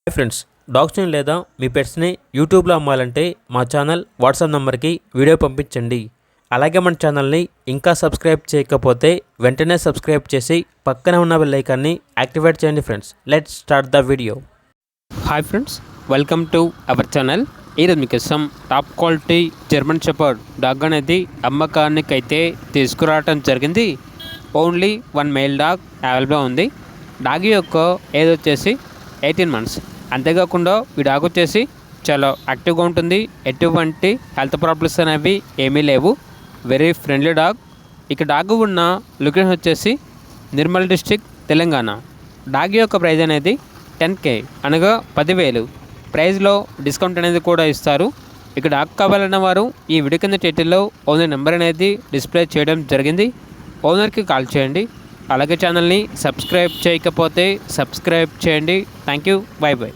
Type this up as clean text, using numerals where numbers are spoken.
Hi friends, డాగ్స్ని లేదా మీ పెట్స్ని యూట్యూబ్లో అమ్మాలంటే మా ఛానల్ వాట్సాప్ నెంబర్కి వీడియో పంపించండి. అలాగే మన ఛానల్ని ఇంకా సబ్స్క్రైబ్ చేయకపోతే వెంటనే సబ్స్క్రైబ్ చేసి పక్కనే ఉన్న బెల్ ఐకాన్ని యాక్టివేట్ చేయండి. Friends, let's start the video. Hi friends, welcome to our channel. ఈరోజు మీకోసం top quality German shepherd dog అనేది అమ్మకానికి అయితే తీసుకురావడం జరిగింది. ఓన్లీ 1 మేల్ డాగ్ అవైలబుల్గా ఉంది. డాగ్ యొక్క ఏజ్ వచ్చేసి 18 months. అంతేకాకుండా ఈ డాగ్ వచ్చేసి చాలా యాక్టివ్గా ఉంటుంది. ఎటువంటి హెల్త్ ప్రాబ్లమ్స్ అనేవి ఏమీ లేవు. Very friendly dog. ఇక డాగ్ ఉన్న లొకేషన్ వచ్చేసి నిర్మల్ డిస్ట్రిక్ట్, తెలంగాణ. డాగ్ యొక్క ప్రైజ్ అనేది 10K అనగా 10,000. ప్రైజ్లో డిస్కౌంట్ అనేది కూడా ఇస్తారు. ఇక డాగ్ కావాలన్న వారు ఈ వీడియో కింద టైటిల్లో ఓనర్ నెంబర్ అనేది డిస్ప్లే చేయడం జరిగింది. ఓనర్కి కాల్ చేయండి. అలాగే ఛానల్ని సబ్స్క్రైబ్ చేయకపోతే సబ్స్క్రైబ్ చేయండి. Thank you. By by.